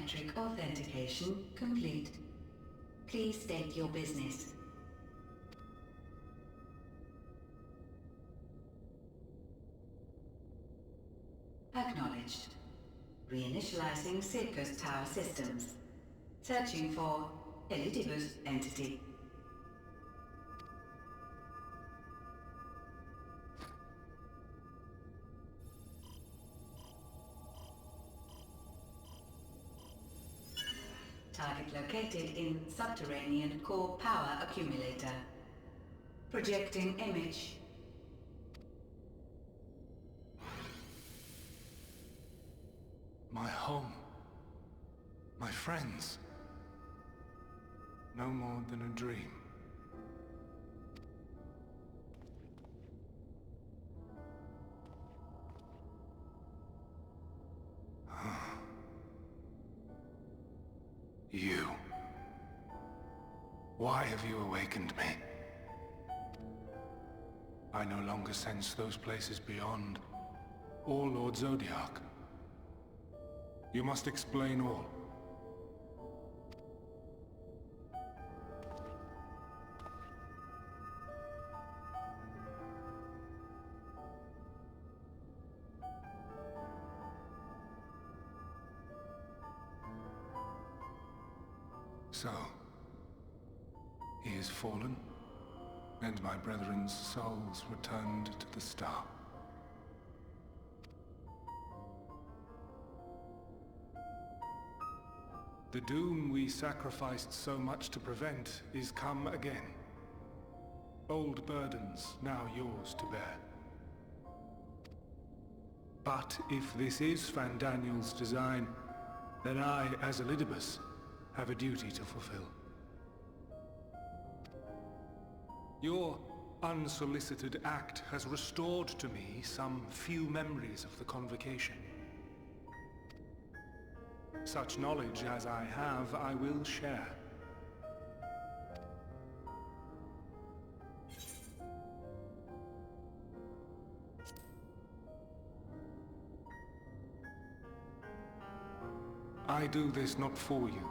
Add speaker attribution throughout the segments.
Speaker 1: Biometric authentication complete. Please state your business. Acknowledged. Reinitializing Circus Tower systems. Searching for Elidibus entity. Target located in subterranean core power accumulator. Projecting image.
Speaker 2: My home. My friends. No more than a dream. You. Why have you awakened me? I no longer sense those places beyond, or Lord Zodiac. You must explain all. So, he is fallen, and my brethren's souls returned to the star. The doom we sacrificed so much to prevent is come again. Old burdens now yours to bear. But if this is Fandaniel's design, then I, as Elidibus, have a duty to fulfill. Your unsolicited act has restored to me some few memories of the convocation. Such knowledge as I have, I will share. I do this not for you.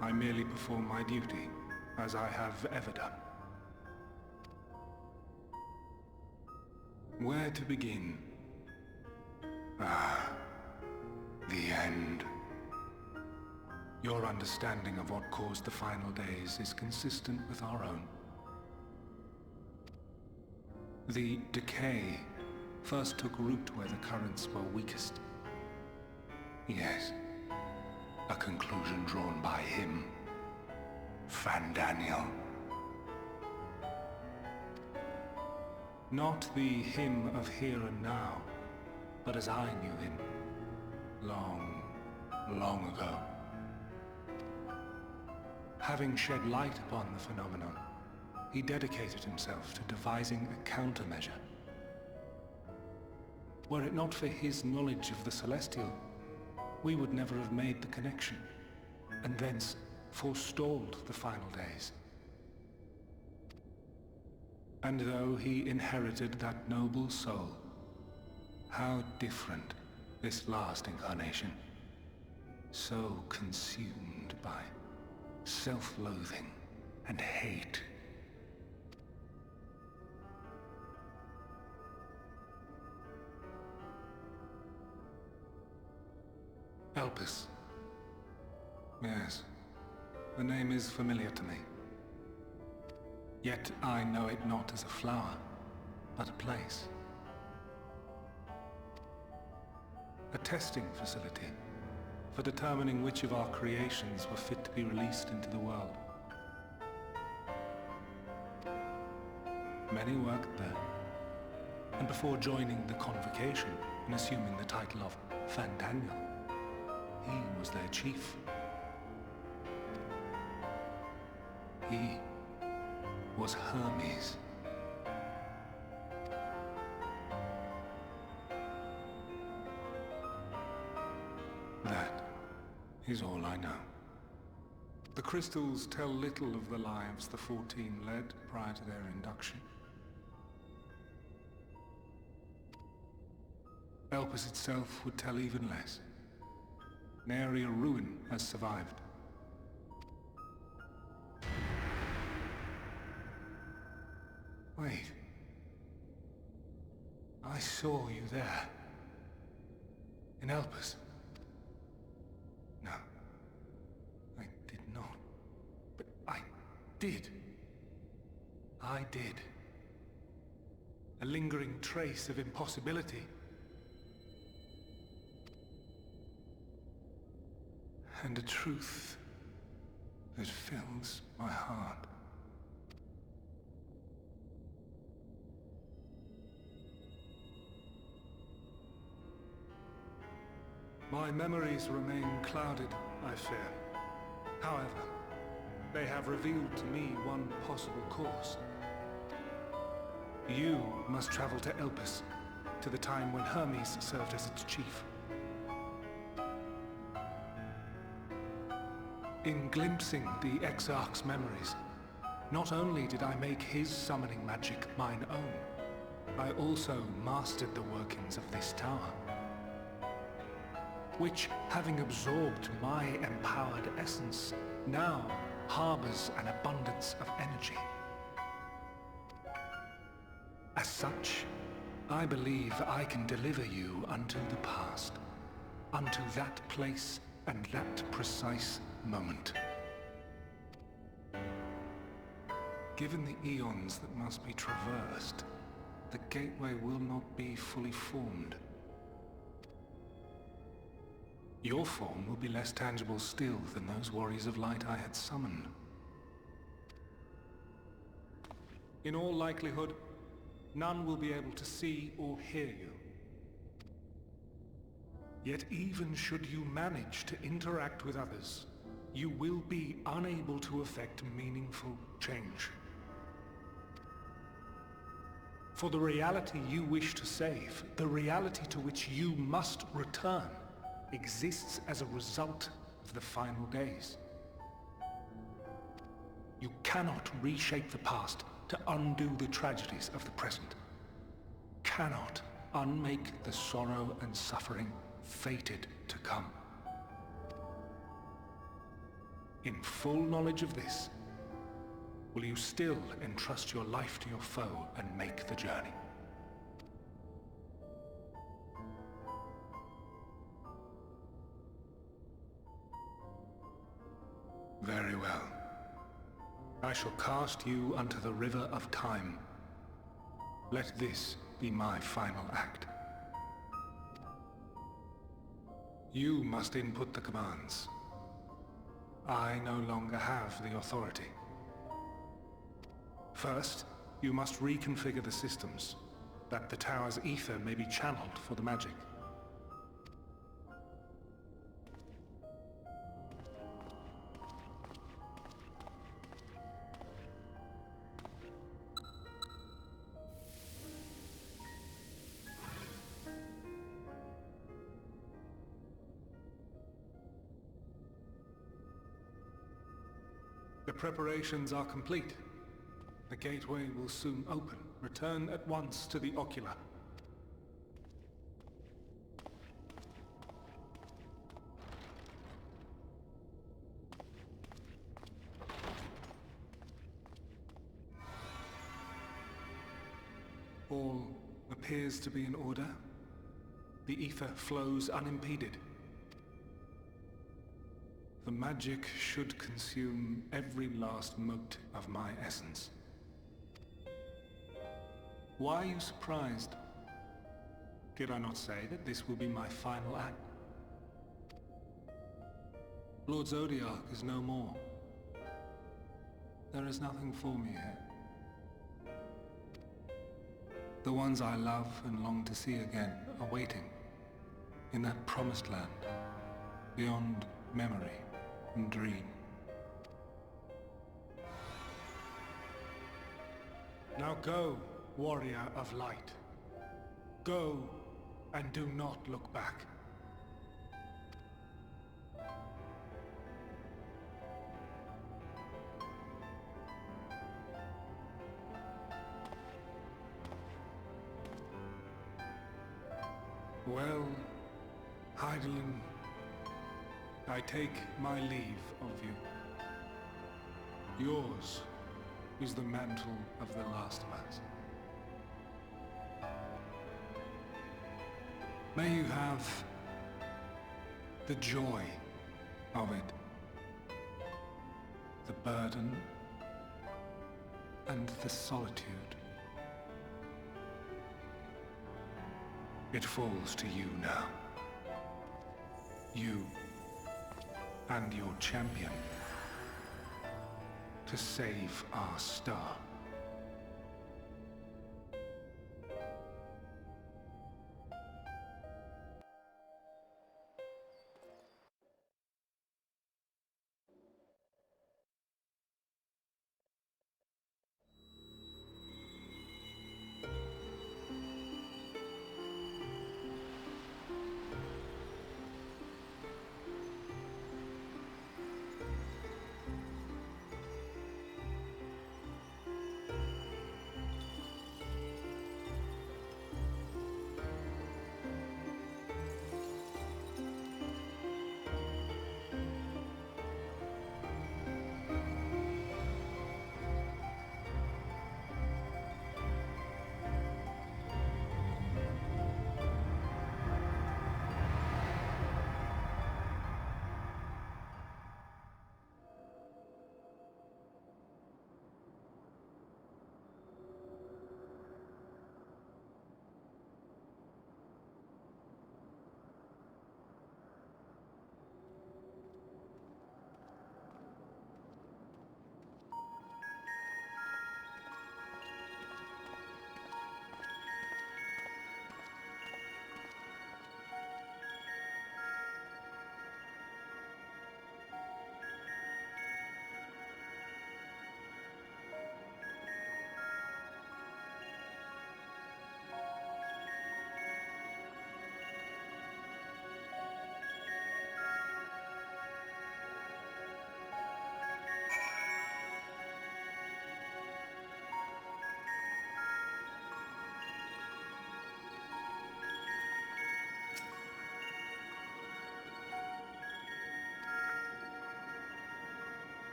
Speaker 2: I merely perform my duty, as I have ever done. Where to begin? The end. Your understanding of what caused the final days is consistent with our own. The decay first took root where the currents were weakest. Yes. A conclusion drawn by him, Fandaniel. Not the him of here and now, but as I knew him, long, long ago. Having shed light upon the phenomenon, he dedicated himself to devising a countermeasure. Were it not for his knowledge of the Celestial, we would never have made the connection, and thence forestalled the final days. And though he inherited that noble soul, how different this last incarnation, so consumed by self-loathing and hate. Elpis. Yes, the name is familiar to me. Yet I know it not as a flower, but a place. A testing facility for determining which of our creations were fit to be released into the world. Many worked there, and before joining the convocation and assuming the title of Fandaniel, he was their chief. He was Hermes. That is all I know. The crystals tell little of the lives the 14 led prior to their induction. Elpis itself would tell even less. Nary a ruin has survived. Wait. I saw you there. In Elpis. No. I did not. But I did. I did. A lingering trace of impossibility. And a truth that fills my heart. My memories remain clouded, I fear. However, they have revealed to me one possible course. You must travel to Elpis, to the time when Hermes served as its chief. In glimpsing the Exarch's memories, not only did I make his summoning magic mine own, I also mastered the workings of this tower, which, having absorbed my empowered essence, now harbors an abundance of energy. As such, I believe I can deliver you unto the past, unto that place and that precise moment. Given the eons that must be traversed, the gateway will not be fully formed. Your form will be less tangible still than those warriors of light I had summoned. In all likelihood, none will be able to see or hear you. Yet even should you manage to interact with others, you will be unable to effect meaningful change. For the reality you wish to save, the reality to which you must return, exists as a result of the final days. You cannot reshape the past to undo the tragedies of the present. Cannot unmake the sorrow and suffering fated to come. In full knowledge of this, will you still entrust your life to your foe and make the journey? Very well. I shall cast you unto the river of time. Let this be my final act. You must input the commands. I no longer have the authority. First, you must reconfigure the systems, that the tower's ether may be channeled for the magic. The preparations are complete. The gateway will soon open. Return at once to the Ocular. All appears to be in order. The ether flows unimpeded. The magic should consume every last mote of my essence. Why are you surprised? Did I not say that this will be my final act? Lord Zodiark is no more. There is nothing for me here. The ones I love and long to see again are waiting in that promised land, beyond memory and dream. Now go, warrior of light. Go and do not look back. Well, Hydaelyn, I take my leave of you. Yours is the mantle of the last of us. May you have the joy of it, the burden and the solitude. It falls to you now. You and your champion to save our star.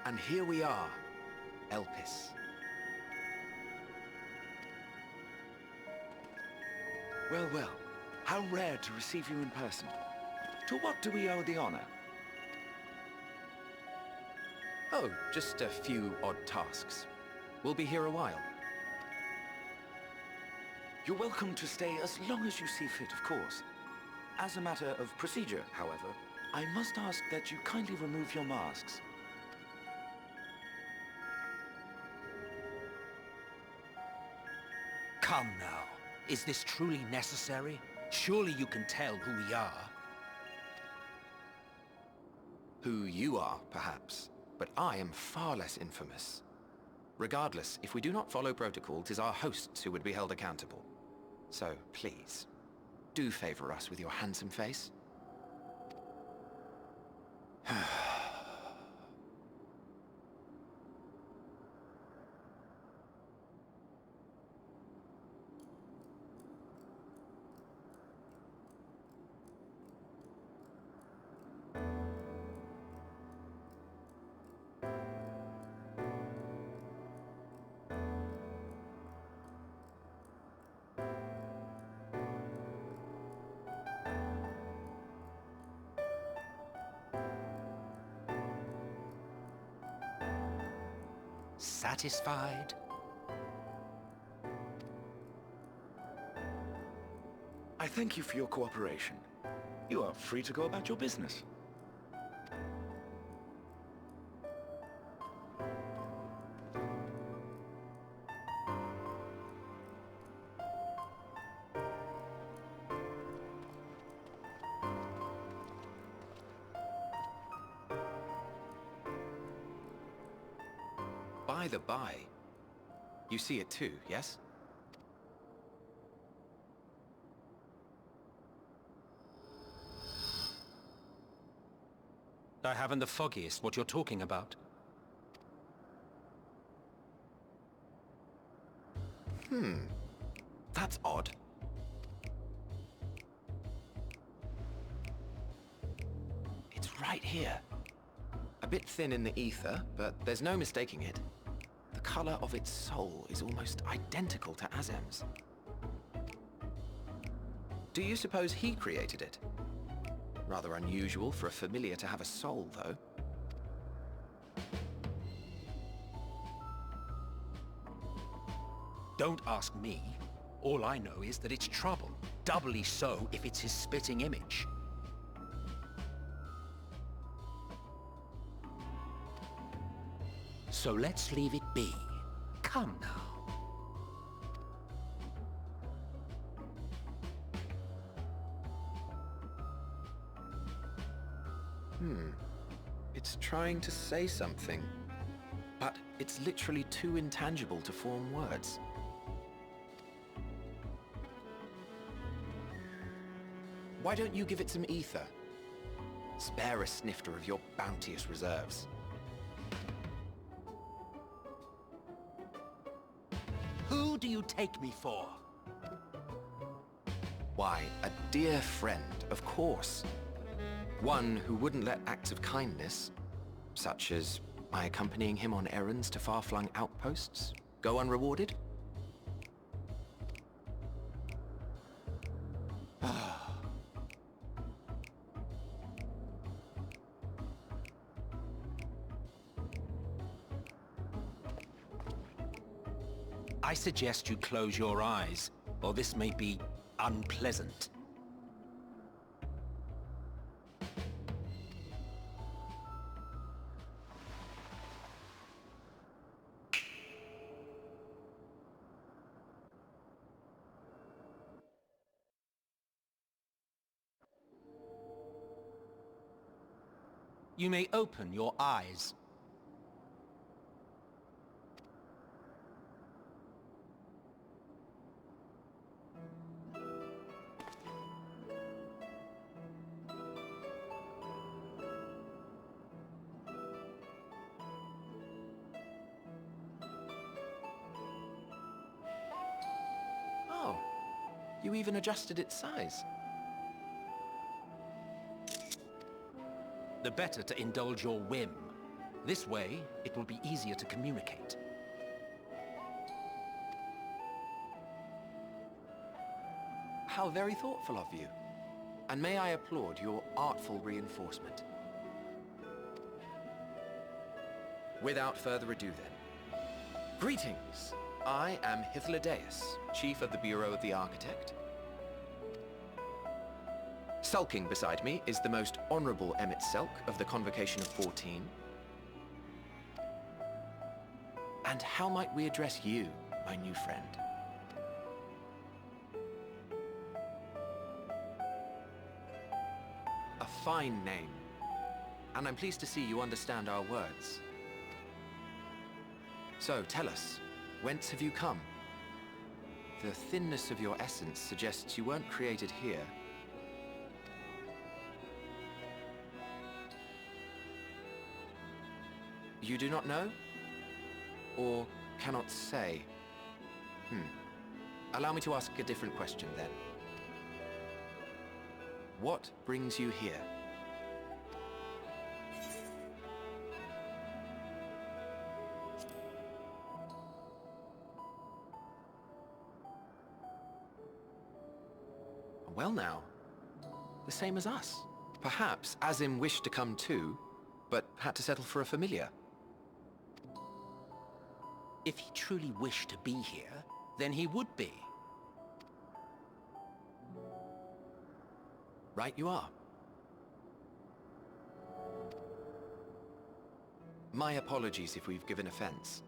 Speaker 3: And here we are, Elpis. Well, well, how rare to receive you in person. To what do we owe the honor?
Speaker 4: Oh, just a few odd tasks. We'll be here a while.
Speaker 3: You're welcome to stay as long as you see fit, of course. As a matter of procedure, however, I must ask that you kindly remove your masks.
Speaker 4: Come now. Is this truly necessary? Surely you can tell who we are.
Speaker 5: Who you are, perhaps, but I am far less infamous. Regardless, if we do not follow protocol, 'tis our hosts who would be held accountable. So, please, do favor us with your handsome face.
Speaker 4: Satisfied?
Speaker 3: I thank you for your cooperation. You are free to go about your business.
Speaker 5: By the by, you see it too, yes?
Speaker 4: I haven't the foggiest what you're talking about.
Speaker 5: That's odd. It's right here. A bit thin in the ether, but there's no mistaking it. The color of its soul is almost identical to Azem's. Do you suppose he created it? Rather unusual for a familiar to have a soul, though.
Speaker 4: Don't ask me. All I know is that it's trouble. Doubly so if it's his spitting image. So let's leave it be. Come now.
Speaker 5: It's trying to say something, but it's literally too intangible to form words. Why don't you give it some ether? Spare a snifter of your bounteous reserves.
Speaker 4: Who do you take me for?
Speaker 5: Why, a dear friend, of course. One who wouldn't let acts of kindness, such as my accompanying him on errands to far-flung outposts, go unrewarded?
Speaker 4: I suggest you close your eyes, or this may be unpleasant. You may open your eyes.
Speaker 5: Oh, you even adjusted its size.
Speaker 4: The better to indulge your whim. This way, it will be easier to communicate.
Speaker 5: How very thoughtful of you. And may I applaud your artful reinforcement. Without further ado then. Greetings! I am Hythlodaeus, Chief of the Bureau of the Architect. Sulking beside me is the most honorable Emmett Selk of the Convocation of 14. And how might we address you, my new friend? A fine name. And I'm pleased to see you understand our words. So, tell us, whence have you come? The thinness of your essence suggests you weren't created here. You do not know? Or cannot say? Allow me to ask a different question then. What brings you here? Well now, the same as us. Perhaps Azim wished to come too, but had to settle for a familiar.
Speaker 4: If he truly wished to be here, then he would be.
Speaker 5: Right you are. My apologies if we've given offense.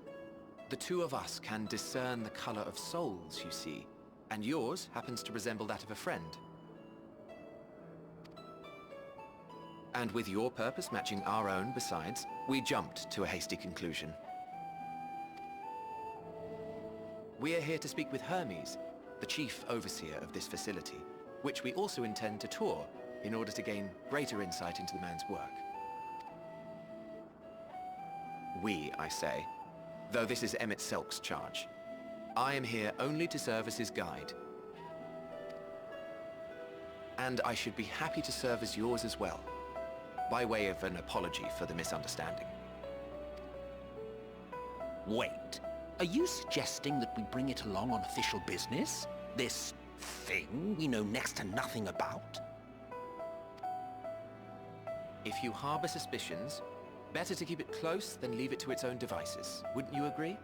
Speaker 5: The two of us can discern the color of souls, you see, and yours happens to resemble that of a friend. And with your purpose matching our own besides, we jumped to a hasty conclusion. We are here to speak with Hermes, the chief overseer of this facility, which we also intend to tour in order to gain greater insight into the man's work. We, I say, though this is Emmett Selk's charge. I am here only to serve as his guide. And I should be happy to serve as yours as well, by way of an apology for the misunderstanding.
Speaker 4: Wait, are you suggesting that we bring it along on official business? This thing we know next to nothing about?
Speaker 5: If you harbor suspicions, better to keep it close than leave it to its own devices. Wouldn't you agree?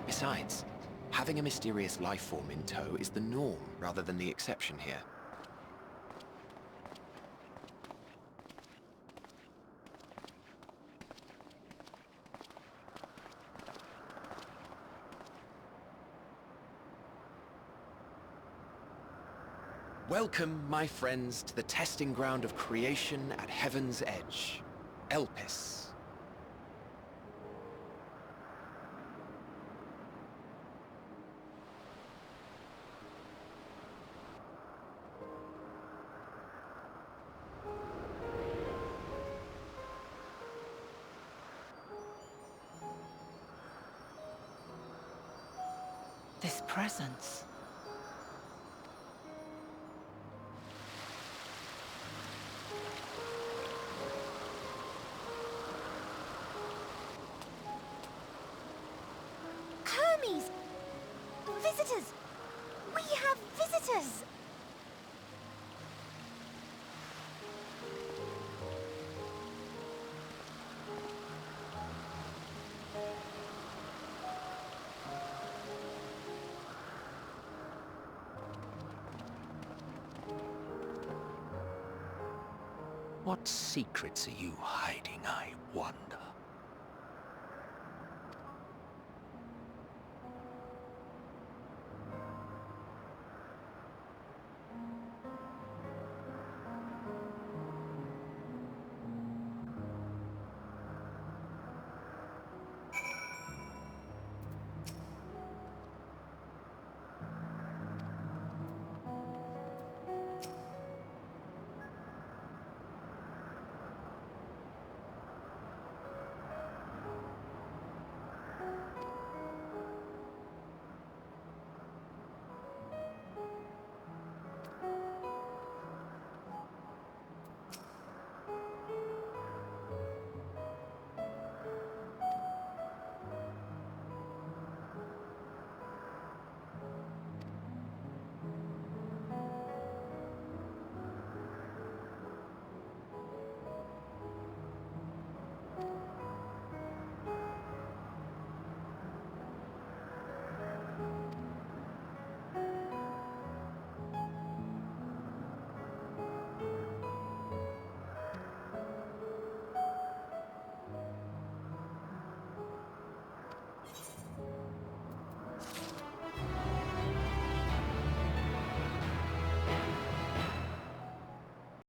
Speaker 5: Besides, having a mysterious life form in tow is the norm rather than the exception here. Welcome, my friends, to the testing ground of creation at Heaven's Edge, Elpis.
Speaker 6: This presence.
Speaker 7: Hermes! Visitors! We have visitors!
Speaker 4: What secrets are you hiding, I wonder?